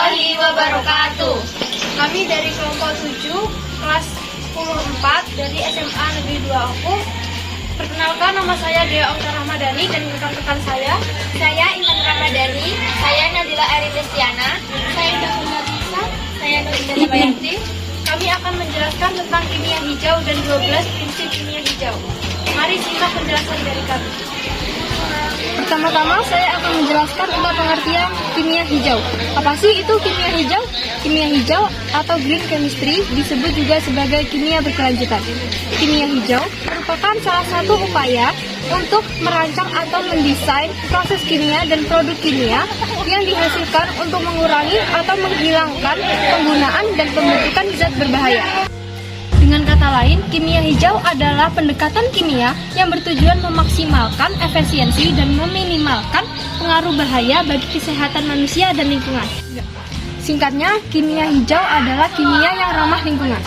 warahmatullahi wabarakatuh. Kami dari kelompok 7, kelas 10-4 dari SMA Negeri 2 Oku. Perkenalkan, nama saya Dea Okta Rahmadani dan rekan-rekan saya. Saya Intan Ramadhani, saya Nadila Arindestiana, Saya Dahlia Nisa. saya Nurinda Sabayanti. Kami akan menjelaskan tentang kimia hijau dan 12 prinsip kimia hijau. Mari simak penjelasan dari kami. Pertama-tama saya akan menjelaskan tentang pengertian kimia hijau. Apa sih itu kimia hijau? Kimia hijau atau green chemistry disebut juga sebagai kimia berkelanjutan. Kimia hijau merupakan salah satu upaya untuk merancang atau mendesain proses kimia dan produk kimia yang dihasilkan untuk mengurangi atau menghilangkan penggunaan dan pembentukan zat berbahaya. Dengan kata lain, kimia hijau adalah pendekatan kimia yang bertujuan memaksimalkan efisiensi dan meminimalkan pengaruh bahaya bagi kesehatan manusia dan lingkungan. Singkatnya, kimia hijau adalah kimia yang ramah lingkungan.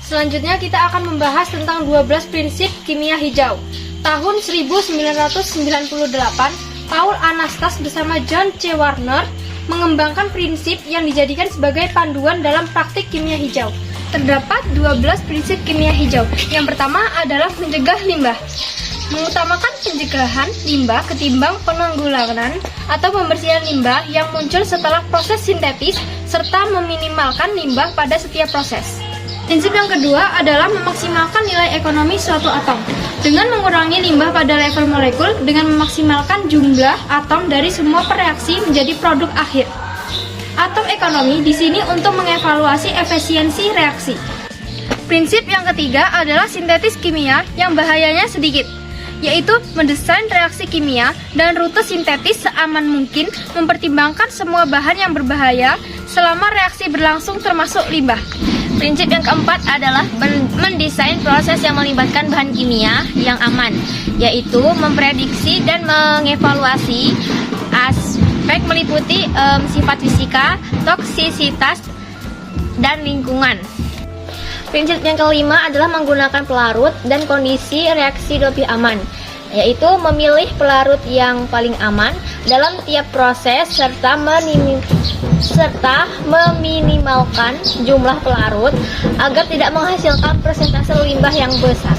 Selanjutnya kita akan membahas tentang 12 prinsip kimia hijau. Tahun 1998, Paul Anastas bersama John C. Warner mengembangkan prinsip yang dijadikan sebagai panduan dalam praktik kimia hijau. Terdapat 12 prinsip kimia hijau. Yang pertama adalah mencegah limbah. Mengutamakan pencegahan limbah ketimbang penanggulangan atau pembersihan limbah yang muncul setelah proses sintetis serta meminimalkan limbah pada setiap proses. Prinsip yang kedua adalah memaksimalkan nilai ekonomi suatu atom dengan mengurangi limbah pada level molekul dengan memaksimalkan jumlah atom dari semua pereaksi menjadi produk akhir. Atom ekonomi di sini untuk mengevaluasi efisiensi reaksi. Prinsip yang ketiga adalah sintetis kimia yang bahayanya sedikit, yaitu mendesain reaksi kimia dan rute sintetis seaman mungkin, mempertimbangkan semua bahan yang berbahaya selama reaksi berlangsung termasuk limbah. Prinsip yang keempat adalah mendesain proses yang melibatkan bahan kimia yang aman, yaitu memprediksi dan mengevaluasi aspek meliputi sifat fisika, toksisitas, dan lingkungan. Prinsip yang kelima adalah menggunakan pelarut dan kondisi reaksi lebih aman, yaitu memilih pelarut yang paling aman dalam tiap proses serta meminimalkan jumlah pelarut agar tidak menghasilkan persentase limbah yang besar.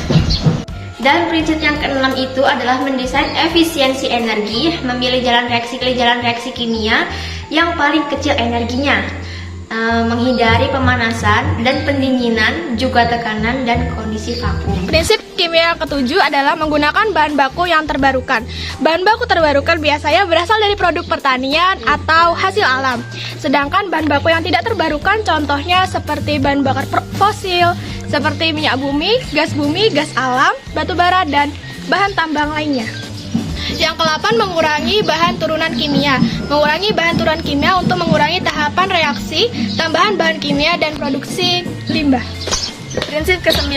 Dan prinsip yang keenam itu adalah mendesain efisiensi energi, memilih jalan reaksi kimia yang paling kecil energinya, menghindari pemanasan dan pendinginan, juga tekanan dan kondisi vakum. Prinsip kimia yang ketujuh adalah menggunakan bahan baku yang terbarukan. Bahan baku terbarukan biasanya berasal dari produk pertanian atau hasil alam. Sedangkan bahan baku yang tidak terbarukan contohnya seperti bahan bakar fosil, seperti minyak bumi, gas alam, batu bara, dan bahan tambang lainnya. Yang ke-8, mengurangi bahan turunan kimia. Mengurangi bahan turunan kimia untuk mengurangi tahapan reaksi, tambahan bahan kimia, dan produksi limbah. Prinsip ke-9,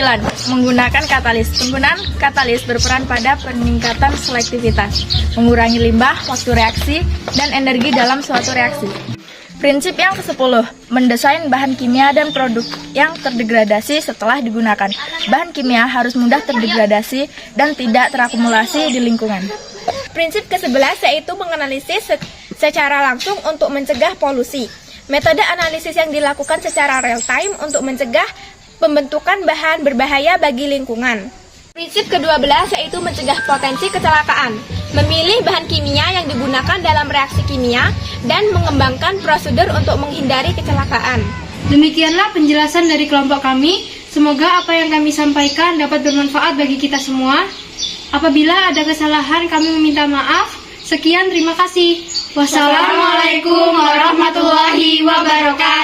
menggunakan katalis. Penggunaan katalis berperan pada peningkatan selektivitas, mengurangi limbah, waktu reaksi, dan energi dalam suatu reaksi. Prinsip yang ke-10, mendesain bahan kimia dan produk yang terdegradasi setelah digunakan. Bahan kimia harus mudah terdegradasi dan tidak terakumulasi di lingkungan. Prinsip ke-11 yaitu menganalisis secara langsung untuk mencegah polusi. Metode analisis yang dilakukan secara real time untuk mencegah pembentukan bahan berbahaya bagi lingkungan. Prinsip ke-12 yaitu mencegah potensi kecelakaan. Memilih bahan kimia yang digunakan dalam reaksi kimia dan mengembangkan prosedur untuk menghindari kecelakaan. Demikianlah penjelasan dari kelompok kami. Semoga apa yang kami sampaikan dapat bermanfaat bagi kita semua. Apabila ada kesalahan, kami meminta maaf. Sekian, terima kasih. Wassalamualaikum warahmatullahi wabarakatuh.